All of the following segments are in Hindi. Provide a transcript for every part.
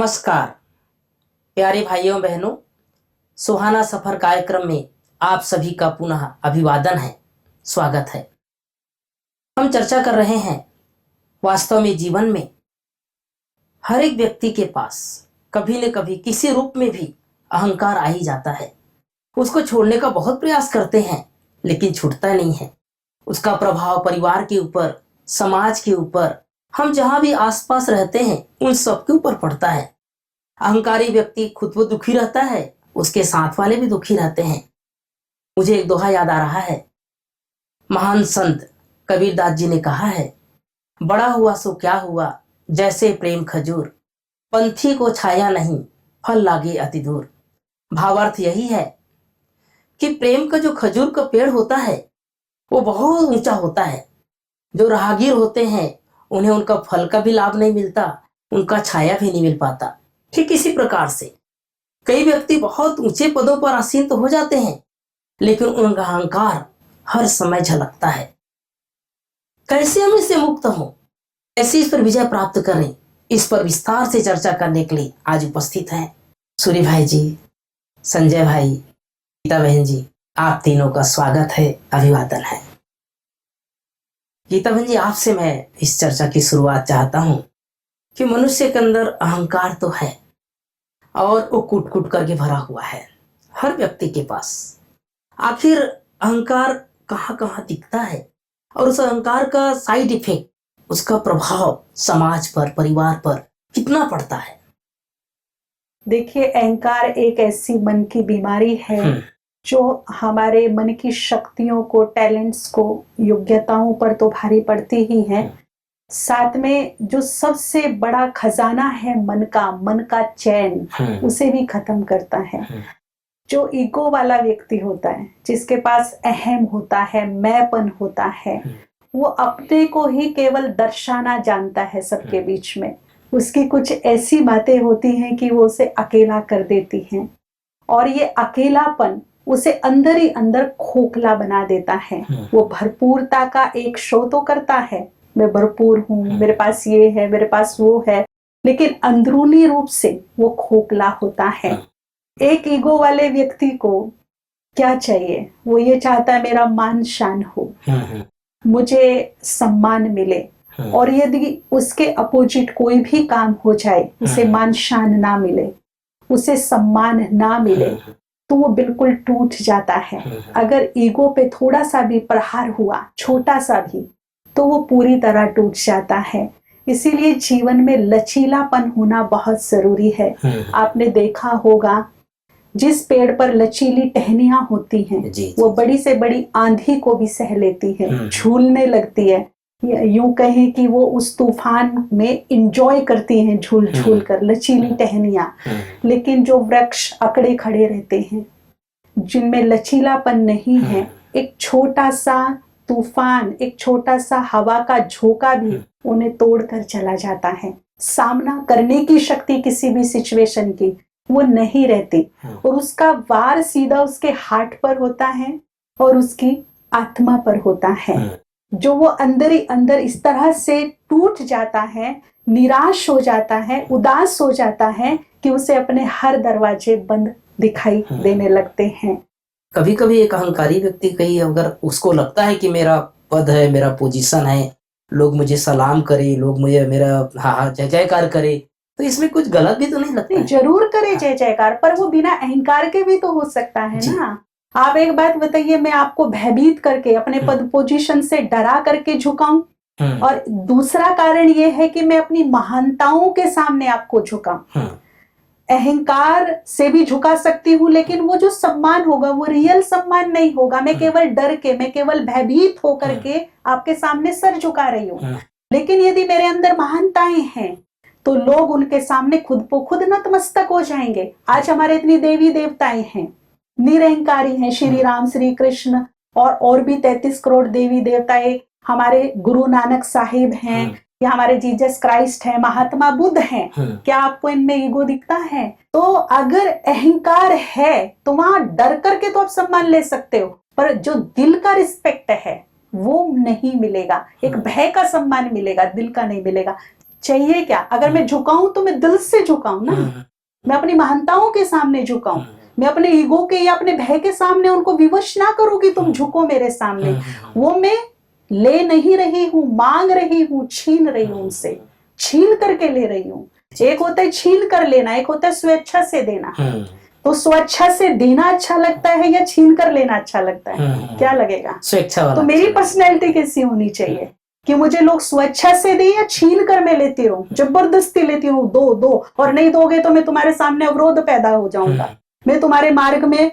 नमस्कार प्यारे भाइयों बहनों, सुहाना सफर कार्यक्रम में आप सभी का पुनः अभिवादन है, स्वागत है। हम चर्चा कर रहे हैं वास्तव में जीवन में हर एक व्यक्ति के पास कभी न कभी किसी रूप में भी अहंकार आ ही जाता है। उसको छोड़ने का बहुत प्रयास करते हैं लेकिन छूटता नहीं है। उसका प्रभाव परिवार के ऊपर, समाज के ऊपर, हम जहां भी आसपास रहते हैं उन सब के ऊपर पड़ता है। अहंकारी व्यक्ति खुद वो दुखी रहता है, उसके साथ वाले भी दुखी रहते हैं। मुझे एक दोहा याद आ रहा है। महान संत कबीरदास जी ने कहा है, बड़ा हुआ सो क्या हुआ, जैसे प्रेम खजूर, पंथी को छाया नहीं, फल लागे अति दूर। भावार्थ यही है कि प्रेम का जो खजूर का पेड़ होता है वो बहुत ऊंचा होता है। जो राहगीर होते हैं उन्हें उनका फल का भी लाभ नहीं मिलता, उनका छाया भी नहीं मिल पाता। ठीक इसी प्रकार से कई व्यक्ति बहुत ऊंचे पदों पर आसीन तो हो जाते हैं लेकिन उनका अहंकार हर समय झलकता है। कैसे हम इससे मुक्त हों, कैसे इस पर विजय प्राप्त करें, इस पर विस्तार से चर्चा करने के लिए आज उपस्थित हैं सूर्य भाई जी, संजय भाई, गीता बहन जी। आप तीनों का स्वागत है, अभिवादन है। गीता बहन जी, आपसे मैं इस चर्चा की शुरुआत चाहता हूं कि मनुष्य के अंदर अहंकार तो है और वो कूट कूट करके भरा हुआ है हर व्यक्ति के पास। आखिर अहंकार कहाँ कहाँ दिखता है और उस अहंकार का साइड इफेक्ट, उसका प्रभाव समाज पर, परिवार पर कितना पड़ता है? देखिए, अहंकार एक ऐसी मन की बीमारी है जो हमारे मन की शक्तियों को, टैलेंट्स को, योग्यताओं पर तो भारी पड़ती ही है। साथ में जो सबसे बड़ा खजाना है मन का चैन, उसे भी खत्म करता है। जो ईगो वाला व्यक्ति होता है, जिसके पास अहम होता है, मैंपन होता है, वो अपने को ही केवल दर्शाना जानता है सबके बीच में। उसकी कुछ ऐसी बातें होती हैं कि वो उसे अकेला कर देती हैं और ये अकेलापन उसे अंदर ही अंदर खोखला बना देता है। वो भरपूरता का एक शो तो करता है, मैं भरपूर हूँ, मेरे पास ये है, मेरे पास वो है, लेकिन अंदरूनी रूप से वो खोखला होता है। एक ईगो वाले व्यक्ति को क्या चाहिए? वो ये चाहता है मेरा मान शान हो, मुझे सम्मान मिले, और यदि उसके अपोजिट कोई भी काम हो जाए, उसे मान शान ना मिले, उसे सम्मान ना मिले, तो वो बिल्कुल टूट जाता है। अगर ईगो पे थोड़ा सा भी प्रहार हुआ, छोटा सा भी, तो वो पूरी तरह टूट जाता है। इसीलिए जीवन में लचीलापन होना बहुत जरूरी है। आपने देखा होगा, जिस पेड़ पर लचीली टहनियां होती हैं वो बड़ी से बड़ी आंधी को भी सह लेती है, झूलने लगती है। यूं कहें कि वो उस तूफान में इंजॉय करती हैं, झूल झूल कर लचीली टहनियां। लेकिन जो वृक्ष अकड़े खड़े रहते हैं, जिनमें लचीलापन नहीं है, एक छोटा सा तूफान, एक छोटा सा हवा का झोंका भी उन्हें तोड़ कर चला जाता है। सामना करने की शक्ति किसी भी सिचुएशन की वो नहीं रहती, और उसका वार सीधा उसके हार्ट पर होता है और उसकी आत्मा पर होता है। जो वो अंदर ही अंदर इस तरह से टूट जाता है, निराश हो जाता है, उदास हो जाता है कि उसे अपने हर दरवाजे बंद दिखाई देने लगते हैं। कभी कभी एक अहंकारी व्यक्ति कहीं अगर उसको लगता है कि मेरा पद है, मेरा पोजीशन है, लोग मुझे सलाम करे, लोग मुझे मेरा हाँ जय जयकार करे, तो इसमें कुछ गलत भी तो नहीं लगता? जरूर करे जय जयकार, पर वो बिना अहंकार के भी तो हो सकता है ना। आप एक बात बताइए, मैं आपको भयभीत करके, अपने पद पोजीशन से डरा करके झुकाऊं, और दूसरा कारण ये है कि मैं अपनी महानताओं के सामने आपको झुकाऊं। अहंकार से भी झुका सकती हूँ, लेकिन वो जो सम्मान होगा वो रियल सम्मान नहीं होगा। मैं केवल डर के, मैं केवल भयभीत होकर के आपके सामने सर झुका रही हूँ। लेकिन यदि मेरे अंदर महानताएं हैं तो लोग उनके सामने खुद को खुद नतमस्तक हो जाएंगे। आज हमारे इतनी देवी देवताएं हैं, निरहंकारी हैं, श्री राम, श्री कृष्ण और भी 33 करोड़ देवी देवताएं, हमारे गुरु नानक साहिब हैं, या हमारे जीसस क्राइस्ट है, महात्मा बुद्ध हैं। क्या आपको इनमें ईगो दिखता है? तो अगर अहंकार है तो वहां डर करके तो आप सम्मान ले सकते हो, पर जो दिल का रिस्पेक्ट है वो नहीं मिलेगा। एक भय का सम्मान मिलेगा, दिल का नहीं मिलेगा। चाहिए क्या? अगर मैं झुकाऊं तो मैं दिल से झुकाऊं ना, मैं अपनी महानताओं के सामने झुकाऊं, मैं अपने ईगो के या अपने भय के सामने उनको विवश ना करूं कि तुम झुको मेरे सामने। वो मैं ले नहीं रही हूं, मांग रही हूं, छीन रही हूं, उनसे छीन करके ले रही हूं। एक होता है छीन कर लेना, एक होता है स्वेच्छा से देना। तो स्वेच्छा से देना अच्छा लगता है या छीन कर लेना अच्छा लगता है? क्या लगेगा? स्वेच्छा वाला। तो मेरी पर्सनैलिटी कैसी होनी चाहिए कि मुझे लोग स्वेच्छा से दें या छीन कर मैं लेती रहूं, जबरदस्ती लेती रहूं, दो दो और नहीं दोगे तो मैं तुम्हारे सामने अवरोध पैदा हो जाऊंगा, मैं तुम्हारे मार्ग में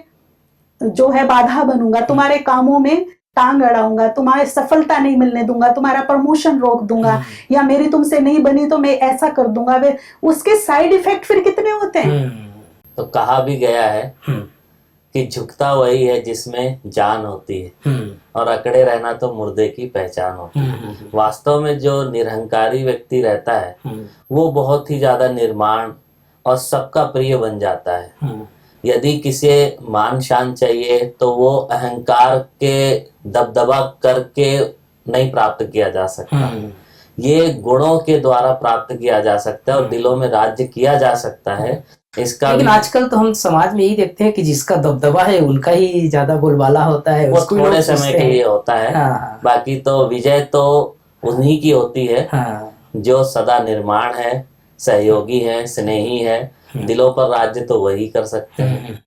जो है बाधा बनूंगा, तुम्हारे कामों में टांग अड़ाऊंगा, तुम्हारे सफलता नहीं मिलने दूंगा, तुम्हारा प्रमोशन रोक दूंगा, या मेरी तुमसे नहीं बनी तो मैं ऐसा कर दूंगा। वे उसके साइड इफेक्ट फिर कितने होते हैं। तो कहा भी गया है कि झुकता वही है जिसमें जान होती है और अकड़े रहना तो मुर्दे की पहचान होती है। वास्तव में जो निरहंकारी व्यक्ति रहता है वो बहुत ही ज्यादा निर्माण और सबका प्रिय बन जाता है। यदि किसी मान शान चाहिए तो वो अहंकार के दबदबा करके नहीं प्राप्त किया जा सकता, ये गुणों के द्वारा प्राप्त किया जा सकता है और दिलों में राज्य किया जा सकता है। इसका लेकिन आजकल तो हम समाज में यही देखते हैं कि जिसका दबदबा है उनका ही ज्यादा बोलबाला होता है, वो थोड़े समय के लिए होता है। हाँ। बाकी तो विजय तो उन्हीं की होती है। हाँ। जो सदा निर्माण है, सहयोगी है, स्नेही है, दिलों पर राज्य तो वही कर सकते हैं।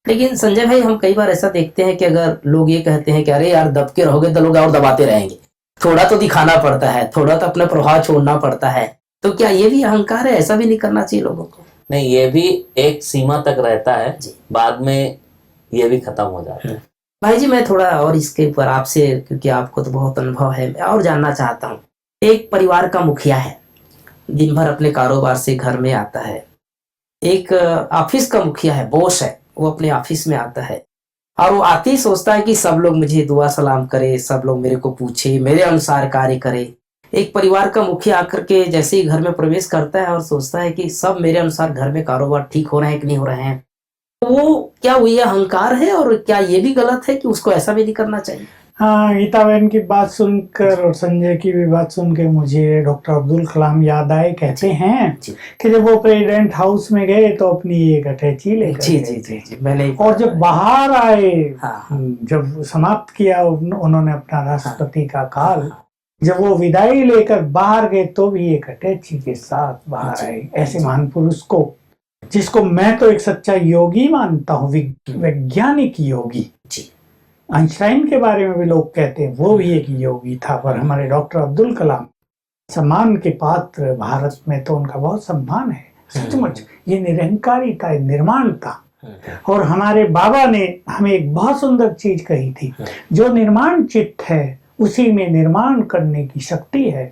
लेकिन संजय भाई, हम कई बार ऐसा देखते हैं कि अगर लोग ये कहते हैं कि अरे यार दब के रहोगे तो लोग और दबाते रहेंगे, थोड़ा तो दिखाना पड़ता है, थोड़ा तो अपना प्रभाव छोड़ना पड़ता है, तो क्या ये भी अहंकार है? ऐसा भी नहीं करना चाहिए लोगों को? नहीं, ये भी एक सीमा तक रहता है, बाद में ये भी खत्म हो जाता है। भाई जी, मैं थोड़ा और इसके ऊपर आपसे, क्योंकि आपको तो बहुत अनुभव है, मैं और जानना चाहता हूँ। एक परिवार का मुखिया है, दिन भर अपने कारोबार से घर में आता है। एक ऑफिस का मुखिया है, बॉस है, वो अपने ऑफिस में आता है और वो आते ही सोचता है कि सब लोग मुझे दुआ सलाम करे, सब लोग मेरे को पूछे, मेरे अनुसार कार्य करे। एक परिवार का मुखिया आकर के जैसे ही घर में प्रवेश करता है और सोचता है कि सब मेरे अनुसार घर में कारोबार ठीक हो रहे हैं कि नहीं हो रहे हैं, तो वो क्या ये अहंकार है? और क्या ये भी गलत है कि उसको ऐसा भी नहीं करना चाहिए? हाँ, गीता बहन की बात सुनकर और संजय की भी बात सुन के मुझे डॉक्टर अब्दुल कलाम याद आए। कहते हैं कि जब वो प्रेसिडेंट हाउस में गए तो अपनी एक अटैची लेकर जी, मैंने और जब बाहर आए, हाँ, जब समाप्त किया उन्होंने अपना राष्ट्रपति का काल, जब वो विदाई लेकर बाहर गए तो भी एक अटैची के साथ बाहर आए। ऐसे महान पुरुष को, जिसको मैं तो एक सच्चा योगी मानता हूँ, वैज्ञानिक योगी। आइंस्टाइन के बारे में भी लोग कहते हैं वो भी एक योगी था, पर हमारे डॉक्टर अब्दुल कलाम सम्मान के पात्र, भारत में तो उनका बहुत सम्मान है। सचमुच ये निरहंकारिता, निर्माणता। और हमारे बाबा ने हमें एक बहुत सुंदर चीज कही थी, जो निर्माण चित्त है उसी में निर्माण करने की शक्ति है,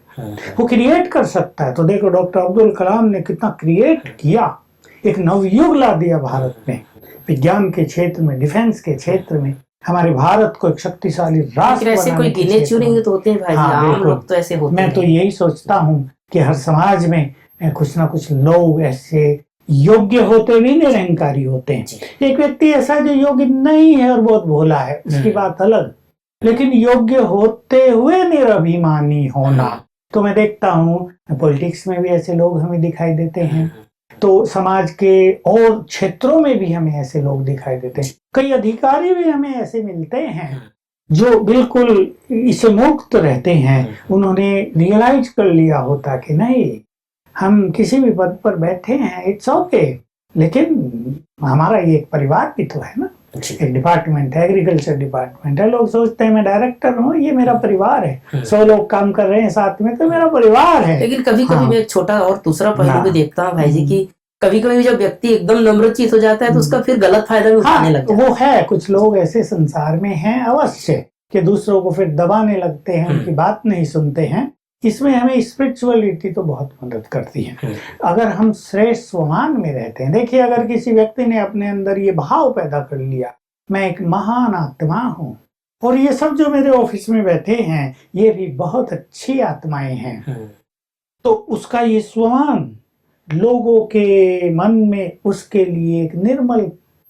वो क्रिएट कर सकता है। तो देखो डॉक्टर अब्दुल कलाम ने कितना क्रिएट किया, एक नवयुग ला दिया भारत में, विज्ञान के क्षेत्र में, डिफेंस के क्षेत्र में, हमारे भारत को एक शक्तिशाली राष्ट्र ऐसे कोई गिने चुने तो होते हैं भाई, आम लोग तो ऐसे होते हैं। मैं तो यही सोचता हूँ कि हर समाज में कुछ ना कुछ लोग ऐसे योग्य होते भी निरहंकारी होते हैं। एक व्यक्ति ऐसा जो योग्य नहीं है और बहुत भोला है, उसकी बात अलग, लेकिन योग्य होते हुए निरभिमानी होना, तो मैं देखता हूँ पॉलिटिक्स में भी ऐसे लोग हमें दिखाई देते हैं, तो समाज के और क्षेत्रों में भी हमें ऐसे लोग दिखाई देते हैं। कई अधिकारी भी हमें ऐसे मिलते हैं जो बिल्कुल इससे मुक्त रहते हैं। उन्होंने रियलाइज कर लिया होता कि नहीं, हम किसी भी पद पर बैठे हैं, इट्स ओके, लेकिन हमारा ये एक परिवार भी तो है ना। एक डिपार्टमेंट है, एग्रीकल्चर डिपार्टमेंट है, लोग सोचते हैं मैं डायरेक्टर हूँ, ये मेरा परिवार है, 100 लोग काम कर रहे हैं साथ में, तो मेरा परिवार है। लेकिन कभी कभी मैं एक छोटा और दूसरा पहलू भी देखता हूँ भाई जी, की कभी कभी जब व्यक्ति एकदम नम्रचित हो जाता है तो उसका फिर गलत फायदा भी उठाने लगता है। वो है, कुछ लोग ऐसे संसार में हैं अवश्य, कि दूसरों को फिर दबाने लगते हैं, उनकी बात नहीं सुनते हैं। इसमें हमें स्पिरिचुअलिटी तो बहुत मदद करती है अगर हम श्रेष्ठ स्वमान में रहते हैं। देखिए, अगर किसी व्यक्ति ने अपने अंदर ये भाव पैदा कर लिया, मैं एक महान आत्मा हूँ और ये सब जो मेरे ऑफिस में बैठे हैं ये भी बहुत अच्छी आत्माएं हैं, तो उसका ये स्वमान लोगों के मन में उसके लिए एक निर्मल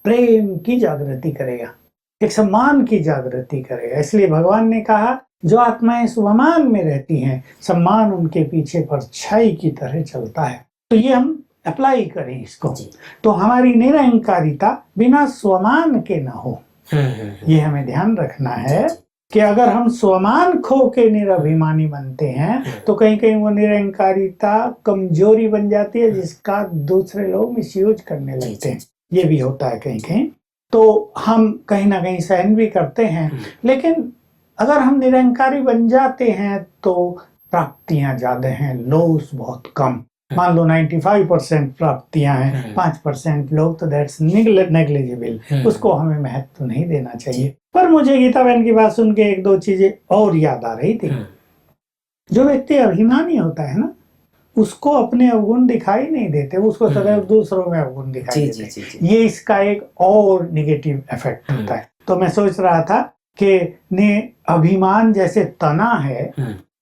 प्रेम की जागृति करेगा, एक सम्मान की जागृति करेगा। इसलिए भगवान ने कहा जो आत्माएं स्वमान में रहती हैं, सम्मान उनके पीछे परछाई की तरह चलता है। तो ये हम अप्लाई करें इसको, तो हमारी निरहंकारिता बिना स्वमान के ना हो। ये हमें ध्यान रखना है कि अगर हम स्वमान खो के निरभिमानी बनते हैं तो कहीं कहीं वो निरहंकारिता कमजोरी बन जाती है, जिसका दूसरे लोग मिसयूज करने लगते हैं। ये भी होता है कहीं कहीं, तो हम कहीं ना कहीं सहन भी करते हैं। लेकिन अगर हम निरहंकारी बन जाते हैं तो प्राप्तियां ज्यादा हैं, लॉस बहुत कम। मान लो 95% प्राप्तियां हैं, 5% लोग, तो दैट्स नेग्लिजिबल, उसको हमें महत्व नहीं देना चाहिए। पर मुझे गीता बहन की बात सुन के एक दो चीजें और याद आ रही थी। जो व्यक्ति अभिमानी होता है ना, उसको अपने अवगुण दिखाई नहीं देते, उसको सदैव दूसरों में अवगुण दिखाई देते। ये इसका एक और निगेटिव इफेक्ट होता है। तो मैं सोच रहा था कि अभिमान जैसे तना है,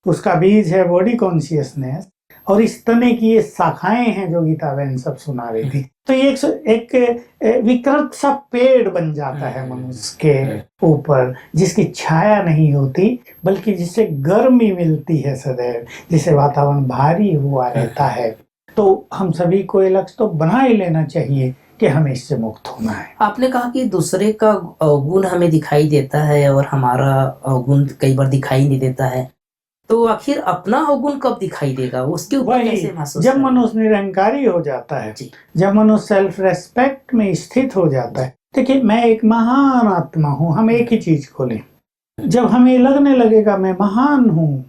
उसका बीज है बॉडी कॉन्शियसनेस, और इस तने की ये शाखाएं हैं जो गीता बहन सब सुना रही थी। तो ये एक विकृत सा पेड़ बन जाता है मनुष्य के ऊपर, जिसकी छाया नहीं होती, बल्कि जिससे गर्मी मिलती है सदैव, जिससे वातावरण भारी हुआ रहता है। तो हम सभी को ये लक्ष्य तो बना ही लेना चाहिए कि हमें इससे मुक्त होना है। आपने कहा कि दूसरे का गुण हमें दिखाई देता है और हमारा गुण कई बार दिखाई नहीं देता है, तो आखिर अपना अवगुण कब दिखाई देगा, उसके ऊपर कैसे महसूस जब मनुष्य निरहंकारी हो जाता है, जब मनुष्य सेल्फ रेस्पेक्ट में स्थित हो जाता है। देखिए, मैं एक महान आत्मा हूँ, हम एक ही चीज को लें। जब हमें लगने लगेगा मैं महान हूँ,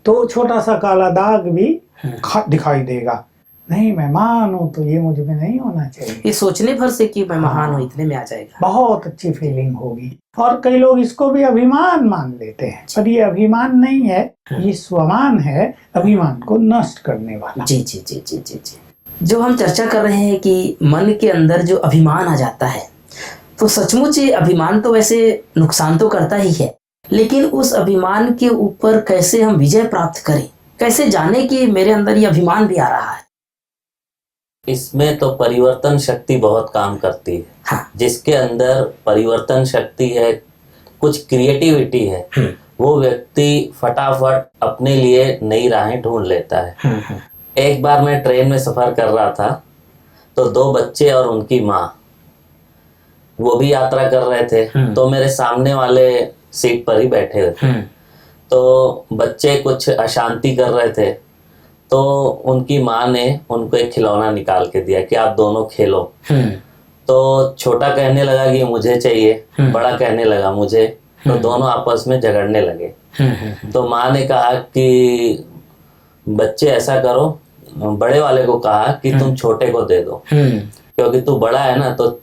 तो छोटा सा काला दाग भी दिखाई देगा। नहीं, मैं महान हूँ तो ये मुझ में नहीं होना चाहिए। ये सोचने भर से कि मैं महान हूँ इतने में आ जाएगा, बहुत अच्छी फीलिंग होगी। और कई लोग इसको भी अभिमान मान लेते हैं, पर ये अभिमान नहीं है, ये स्वमान है, अभिमान को नष्ट करने वाला। जी जी जी जी जी जी। जो हम चर्चा कर रहे हैं कि मन के अंदर जो अभिमान आ जाता है, तो सचमुच ये अभिमान तो वैसे नुकसान तो करता ही है, लेकिन उस अभिमान के ऊपर कैसे हम विजय प्राप्त करें, कैसे जाने कि मेरे अंदर ये अभिमान भी आ रहा है। इसमें तो परिवर्तन शक्ति बहुत काम करती है। हाँ। जिसके अंदर परिवर्तन शक्ति है, कुछ क्रिएटिविटी है, वो व्यक्ति फटाफट अपने लिए नई राहें ढूंढ लेता है। एक बार मैं ट्रेन में सफर कर रहा था, तो दो बच्चे और उनकी माँ, वो भी यात्रा कर रहे थे। तो मेरे सामने वाले सीट पर ही बैठे हुए थे। तो बच्चे कुछ अशांति कर रहे थे, तो उनकी माँ ने उनको एक खिलौना निकाल के दिया कि आप दोनों खेलो। तो छोटा कहने लगा कि मुझे चाहिए, बड़ा कहने लगा मुझे, तो दोनों आपस में झगड़ने लगे। तो माँ ने कहा कि बच्चे ऐसा करो, बड़े वाले को कहा कि तुम छोटे को दे दो, क्योंकि तू बड़ा है ना, तो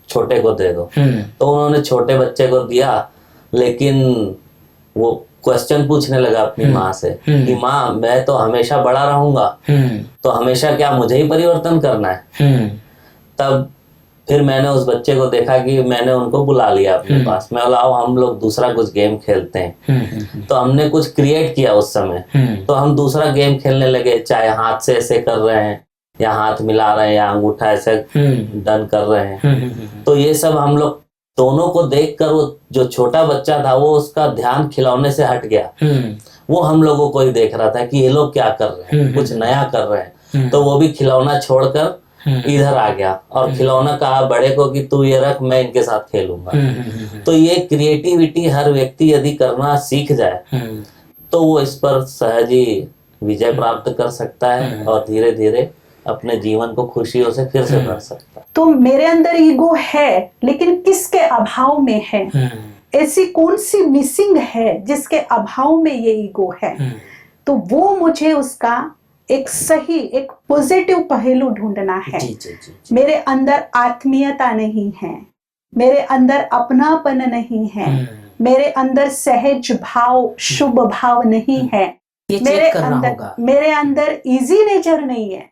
छोटे को दे दो। तो उन्होंने छोटे बच्चे को दिया, लेकिन वो क्वेश्चन पूछने लगा अपनी माँ से कि माँ, मैं तो हमेशा बड़ा रहूंगा, तो हमेशा क्या मुझे ही परिवर्तन करना है? तब फिर मैंने उस बच्चे को देखा कि मैंने उनको बुला लिया अपने पास। मैं बोला, आओ हम लोग दूसरा कुछ गेम खेलते हैं। तो हमने कुछ क्रिएट किया उस समय। तो हम दूसरा गेम खेलने लगे, चाहे हाथ से ऐसे कर रहे हैं, या हाथ मिला रहे हैं, या अंगूठा ऐसे डन कर रहे हैं। तो ये सब हम लोग दोनों को देखकर, वो जो छोटा बच्चा था वो उसका ध्यान खिलौने से हट गया। वो हम लोगों को ही देख रहा था कि ये लोग क्या कर रहे हैं, कुछ नया कर रहे हैं। तो वो भी खिलौना छोड़कर इधर आ गया और खिलौना कहा बड़े को कि तू ये रख, मैं इनके साथ खेलूंगा। तो ये क्रिएटिविटी हर व्यक्ति यदि करना सीख जाए, तो वो इस पर सहज ही विजय प्राप्त कर सकता है और धीरे धीरे अपने जीवन को खुशियों से फिर से भर सकता है। तो मेरे अंदर ईगो है, लेकिन किसके अभाव में है? ऐसी कौन सी मिसिंग है जिसके अभाव में ये ईगो है? तो वो मुझे उसका एक सही, एक पॉजिटिव पहलू ढूंढना है। जी, जी, जी, जी। मेरे अंदर आत्मीयता नहीं है, मेरे अंदर अपनापन नहीं है, मेरे अंदर सहज भाव, शुभ भाव नहीं है, मेरे अंदर इजी नेचर नहीं है,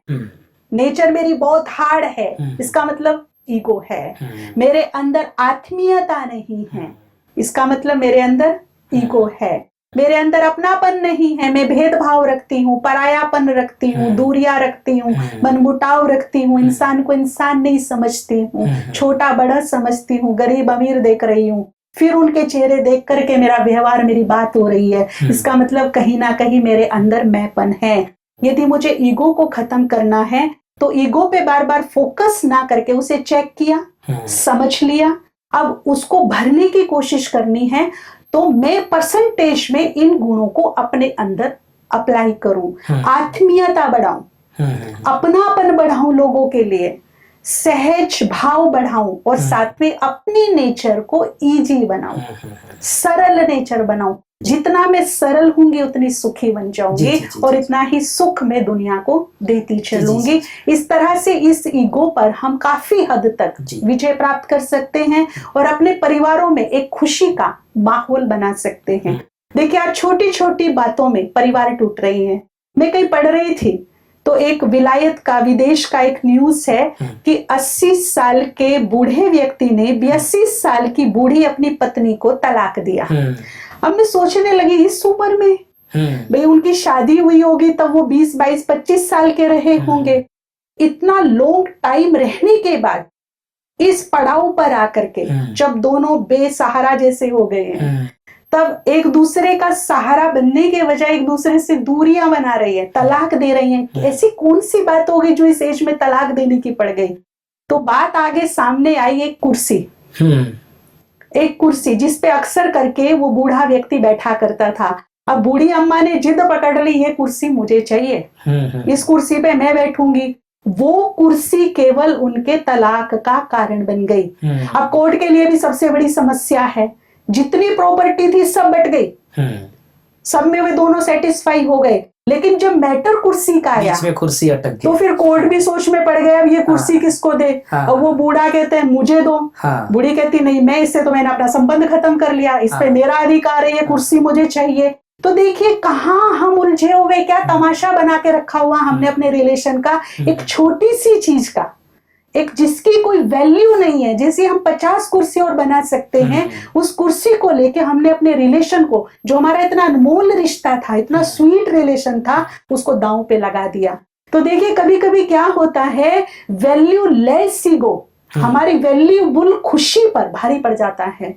नेचर मेरी बहुत हार्ड है, इसका मतलब ईगो है। मेरे अंदर आत्मीयता नहीं है, इसका मतलब मेरे अंदर ईगो है। मेरे अंदर अपनापन नहीं है, मैं भेदभाव रखती हूँ, परायापन रखती हूँ, दूरियां रखती हूँ, मनमुटाव रखती हूँ, इंसान को इंसान नहीं समझती हूँ, छोटा बड़ा समझती हूँ, गरीब अमीर देख रही हूँ, फिर उनके चेहरे देख करके मेरा व्यवहार, मेरी बात हो रही है, इसका मतलब कहीं ना कहीं मेरे अंदर मैंपन है। यदि मुझे ईगो को खत्म करना है तो ईगो पे बार बार फोकस ना करके उसे चेक किया, समझ लिया, अब उसको भरने की कोशिश करनी है। तो मैं परसेंटेज में इन गुणों को अपने अंदर अप्लाई करूं, आत्मीयता बढ़ाऊं, अपनापन बढ़ाऊं लोगों के लिए, सहज भाव बढ़ाऊं और साथ में अपनी नेचर को इजी बनाऊं, सरल नेचर बनाऊं। जितना मैं सरल होंगी उतनी सुखी बन जाऊंगी और इतना ही सुख मैं दुनिया को देती चलूंगी। इस तरह से इस ईगो पर हम काफी हद तक विजय प्राप्त कर सकते हैं और अपने परिवारों में एक खुशी का माहौल बना सकते हैं। देखिए, आज छोटी छोटी बातों में परिवार टूट रही है। मैं कहीं पढ़ रही थी तो एक विलायत का, विदेश का एक न्यूज है कि 80 साल के बूढ़े व्यक्ति ने 82 साल की बूढ़ी अपनी पत्नी को तलाक दिया। अब मैं सोचने लगी, इस उम्र में भाई उनकी शादी हुई होगी तब वो 20, 22, 25 साल के रहे होंगे। इतना लॉन्ग टाइम रहने के बाद इस पड़ाव पर आकर के जब दोनों बेसहारा जैसे हो गए हैं, तब एक दूसरे का सहारा बनने के बजाय एक दूसरे से दूरियां बना रही है, तलाक दे रही हैं। ऐसी कौन सी बात होगी जो इस एज में तलाक देने की पड़ गई? तो बात आगे सामने आई एक कुर्सी, एक कुर्सी जिस पे अक्सर करके वो बूढ़ा व्यक्ति बैठा करता था। अब बूढ़ी अम्मा ने जिद पकड़ ली, ये कुर्सी मुझे चाहिए, इस कुर्सी पे मैं बैठूंगी। वो कुर्सी केवल उनके तलाक का कारण बन गई। अब कोर्ट के लिए भी सबसे बड़ी समस्या है, जितनी प्रॉपर्टी थी सब बट गई, सब में वे दोनों सेटिस्फाई हो गए, लेकिन जब मैटर कुर्सी का आया बीच में कुर्सी अटक गई। तो फिर कोर्ट भी सोच में पड़ गया, अब ये कुर्सी किसको दे। और वो बूढ़ा कहते हैं मुझे दो, बूढ़ी कहती नहीं, मैं इससे तो मैंने अपना संबंध खत्म कर लिया, इस पे मेरा अधिकार है, ये कुर्सी मुझे चाहिए। तो देखिए कहाँ हम उलझे हुए, क्या तमाशा बना के रखा हुआ हमने अपने रिलेशन का। एक छोटी सी चीज का, एक जिसकी कोई वैल्यू नहीं है, जैसे हम 50 कुर्सी और बना सकते हैं, उस कुर्सी को लेके हमने अपने रिलेशन को, जो हमारा इतना अनमोल रिश्ता था, इतना स्वीट रिलेशन था, उसको दांव पे लगा दिया। तो देखिए कभी कभी क्या होता है, वैल्यू लेस ईगो हमारी वैल्यूबुल खुशी पर भारी पड़ जाता है।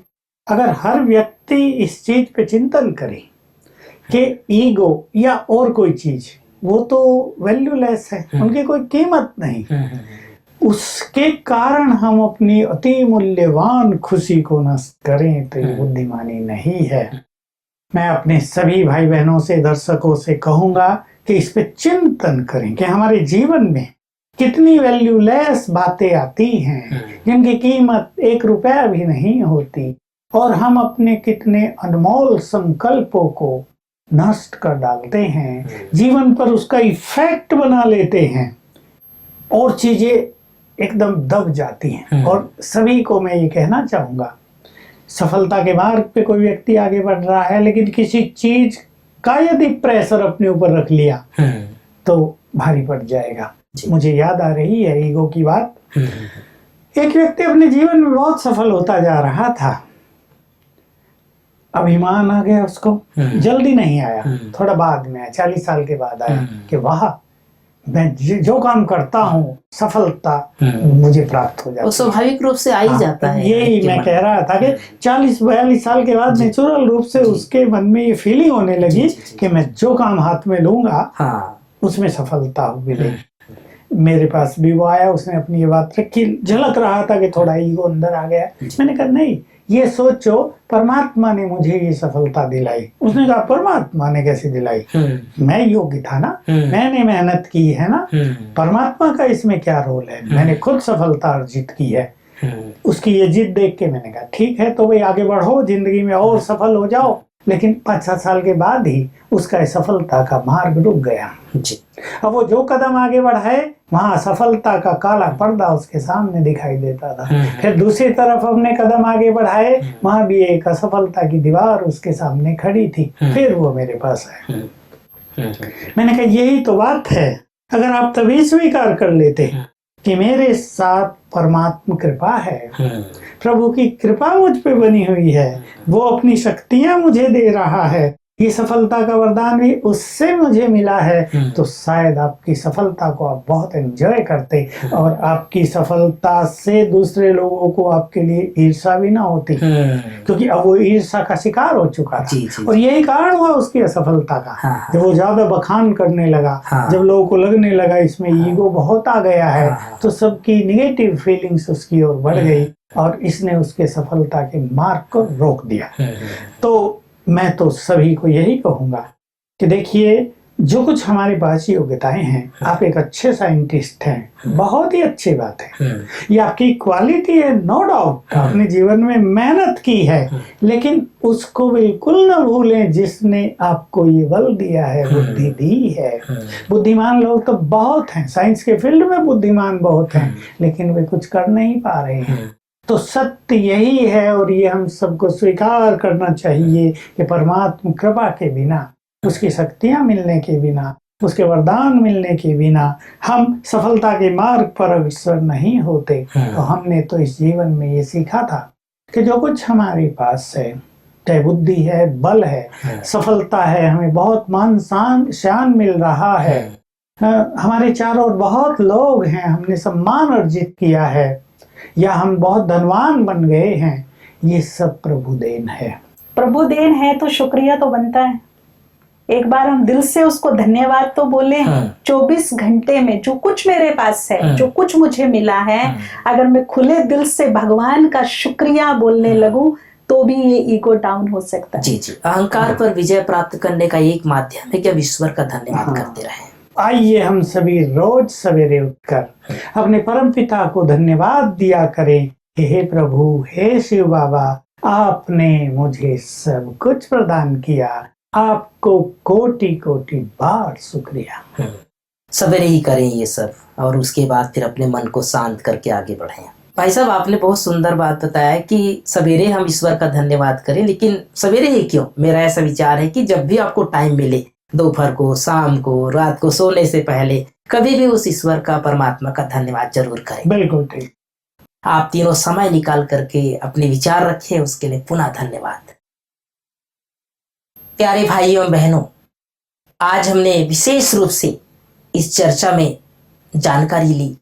अगर हर व्यक्ति इस चीज पे चिंतन करे कि ईगो या और कोई चीज वो तो वैल्यूलेस है, उनकी कोई कीमत नहीं, उसके कारण हम अपनी अति मूल्यवान खुशी को नष्ट करें तो ये बुद्धिमानी नहीं है। मैं अपने सभी भाई बहनों से, दर्शकों से कहूंगा कि इस पे चिंतन करें कि हमारे जीवन में कितनी वैल्यूलेस बातें आती हैं जिनकी कीमत 1 रुपया भी नहीं होती, और हम अपने कितने अनमोल संकल्पों को नष्ट कर डालते हैं, जीवन पर उसका इफेक्ट बना लेते हैं और चीजें एकदम दब जाती हैं। और सभी को मैं ये कहना चाहूंगा, सफलता के मार्ग पे कोई व्यक्ति आगे बढ़ रहा है, लेकिन किसी चीज का यदि प्रेशर अपने ऊपर रख लिया तो भारी पड़ जाएगा। मुझे याद आ रही है ईगो की बात। एक व्यक्ति अपने जीवन में बहुत सफल होता जा रहा था, अभिमान आ गया उसको, जल्दी नहीं आया, थोड़ा बाद में आया, 40 साल के बाद आया कि वाह, मैं जो काम करता हूँ सफलता मुझे प्राप्त हो जाती है। स्वाभाविक रूप से आ ही जाता है। यही मैं कह रहा था कि 40-42 साल के बाद नेचुरल रूप से उसके मन में ये फीलिंग होने लगी कि मैं जो काम हाथ में लूंगा उसमें सफलता मिलेगी। मेरे पास भी वो आया, उसने अपनी ये बात रखी, झलक रहा था कि थोड़ा ईगो अंदर आ गया। मैंने कहा नहीं, ये सोचो परमात्मा ने मुझे ये सफलता दिलाई। उसने कहा परमात्मा ने कैसे दिलाई, मैं योग्य था ना, मैंने मेहनत की है ना, परमात्मा का इसमें क्या रोल है, मैंने खुद सफलता अर्जित की है। उसकी ये जिद देख के मैंने कहा ठीक है, तो भाई आगे बढ़ो जिंदगी में और सफल हो जाओ। लेकिन 5-7 साल के बाद ही उसका सफलता का मार्ग रुक गया जी। अब वो जो कदम आगे बढ़ाए वहां सफलता का काला पर्दा उसके सामने दिखाई देता था। फिर दूसरी तरफ हमने कदम आगे बढ़ाए, वहां भी एक असफलता की दीवार उसके सामने खड़ी थी। फिर वो मेरे पास आए। मैंने कहा यही तो बात है, अगर आप तभी स्वीकार कर लेते कि मेरे साथ परमात्मा कृपा है, प्रभु की कृपा मुझ पे बनी हुई है, वो अपनी शक्तियां मुझे दे रहा है, ये सफलता का वरदान भी उससे मुझे मिला है, तो शायद आपकी सफलता को आप बहुत एंजॉय करते और आपकी सफलता से दूसरे लोगों को आपके लिए ईर्ष्या भी ना होती, क्योंकि अब वो ईर्ष्या का शिकार हो चुका था। और यही कारण हुआ उसकी असफलता का। जब वो ज्यादा बखान करने लगा, जब लोगों को लगने लगा इसमें ईगो बहुत आ गया है, तो सबकी निगेटिव फीलिंग्स उसकी ओर बढ़ गई और इसने उसके सफलता के मार्ग को रोक दिया। तो मैं तो सभी को यही कहूंगा कि देखिए, जो कुछ हमारे पास योग्यताएं हैं, आप एक अच्छे साइंटिस्ट हैं, बहुत ही अच्छी बात है, ये आपकी क्वालिटी है, नो डाउट। आपने जीवन में मेहनत की है, लेकिन उसको बिल्कुल न भूलें जिसने आपको ये बल दिया है, बुद्धि दी है। बुद्धिमान लोग तो बहुत हैं, साइंस के फील्ड में बुद्धिमान बहुत हैं, लेकिन वे कुछ कर नहीं पा रहे हैं। तो सत्य यही है और ये हम सबको स्वीकार करना चाहिए कि परमात्मा कृपा के बिना, उसकी शक्तियां मिलने के बिना, उसके वरदान मिलने के बिना हम सफलता के मार्ग पर अग्रसर नहीं होते। तो हमने तो इस जीवन में ये सीखा था कि जो कुछ हमारे पास है, चाहे बुद्धि है, बल है, सफलता है, हमें बहुत मान शान मिल रहा है, हमारे चारों ओर बहुत लोग हैं, हमने सम्मान अर्जित किया है, या हम बहुत धनवान बन गए हैं, ये सब प्रभु देन है। प्रभु देन है तो शुक्रिया तो बनता है। एक बार हम दिल से उसको धन्यवाद तो बोले। 24 घंटे में जो कुछ मेरे पास है, जो कुछ मुझे मिला है, अगर मैं खुले दिल से भगवान का शुक्रिया बोलने लगूं तो भी ये ईगो डाउन हो सकता है। जी जी, अहंकार पर विजय प्राप्त करने का एक माध्यम है कि अब ईश्वर का धन्यवाद करते रहें। आइए हम सभी रोज सवेरे उठकर अपने परम पिता को धन्यवाद दिया करें। हे प्रभु, हे शिव बाबा, आपने मुझे सब कुछ प्रदान किया, आपको कोटि कोटि बार शुक्रिया। सवेरे ही करें ये सब और उसके बाद फिर अपने मन को शांत करके आगे बढ़ें। भाई साहब, आपने बहुत सुंदर बात बताया कि सवेरे हम ईश्वर का धन्यवाद करें, लेकिन सवेरे ही क्यों? मेरा ऐसा विचार है कि जब भी आपको टाइम मिले, दोपहर को, शाम को, रात को सोने से पहले, कभी भी उस ईश्वर का, परमात्मा का धन्यवाद जरूर करें। बिल्कुल ठीक। आप तीनों समय निकाल करके अपने विचार रखें, उसके लिए पुनः धन्यवाद। प्यारे भाइयों एवं बहनों, आज हमने विशेष रूप से इस चर्चा में जानकारी ली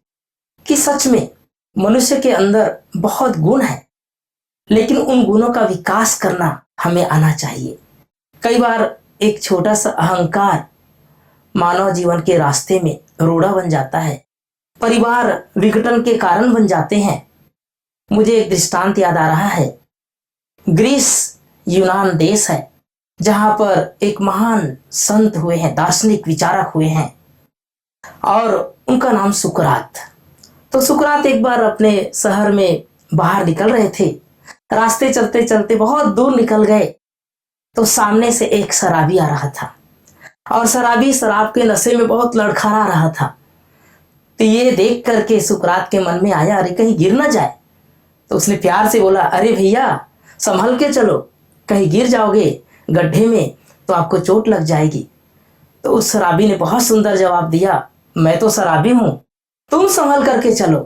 कि सच में मनुष्य के अंदर बहुत गुण है, लेकिन उन गुणों का विकास करना हमें आना चाहिए। कई बार एक छोटा सा अहंकार मानव जीवन के रास्ते में रोड़ा बन जाता है, परिवार विघटन के कारण बन जाते हैं। मुझे एक दृष्टांत याद आ रहा है। ग्रीस यूनान देश है, जहां पर एक महान संत हुए हैं, दार्शनिक विचारक हुए हैं, और उनका नाम सुकरात। तो सुकरात एक बार अपने शहर में बाहर निकल रहे थे, रास्ते चलते चलते बहुत दूर निकल गए तो सामने से एक शराबी आ रहा था, और शराबी शराब के नशे में बहुत लड़खड़ा रहा था। तो ये देख करके सुकरात के मन में आया, अरे कहीं गिर ना जाए। तो उसने प्यार से बोला, अरे भैया संभल के चलो, कहीं गिर जाओगे गड्ढे में तो आपको चोट लग जाएगी। तो उस शराबी ने बहुत सुंदर जवाब दिया, मैं तो शराबी हूं, तुम संभल करके चलो,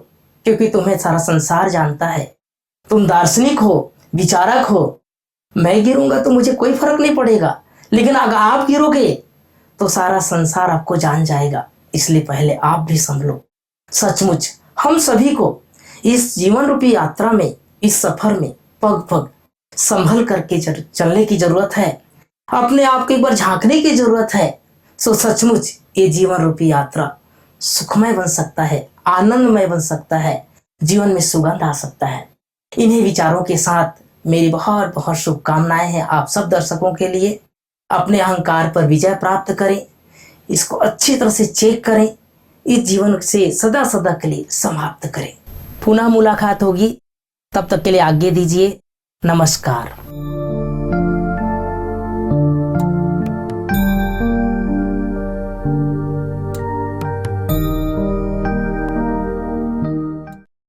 क्योंकि तुम्हें सारा संसार जानता है, तुम दार्शनिक हो, विचारक हो। मैं गिरूंगा तो मुझे कोई फर्क नहीं पड़ेगा, लेकिन अगर आप गिरोगे तो सारा संसार आपको जान जाएगा, इसलिए पहले आप भी संभलो। सचमुच हम सभी को इस जीवन रूपी यात्रा में, इस सफर में पग पग संभल करके चलने की जरूरत है, अपने आप को एक बार झांकने की जरूरत है। सो सचमुच ये जीवन रूपी यात्रा सुखमय बन सकता है, आनंदमय बन सकता है, जीवन में सुगंध आ सकता है। इन्हीं विचारों के साथ मेरी बहुत बहुत शुभकामनाएं हैं आप सब दर्शकों के लिए। अपने अहंकार पर विजय प्राप्त करें, इसको अच्छी तरह से चेक करें, इस जीवन से सदा सदा के लिए समाप्त करें। पुनः मुलाकात होगी, तब तक के लिए आज्ञा दीजिए। नमस्कार।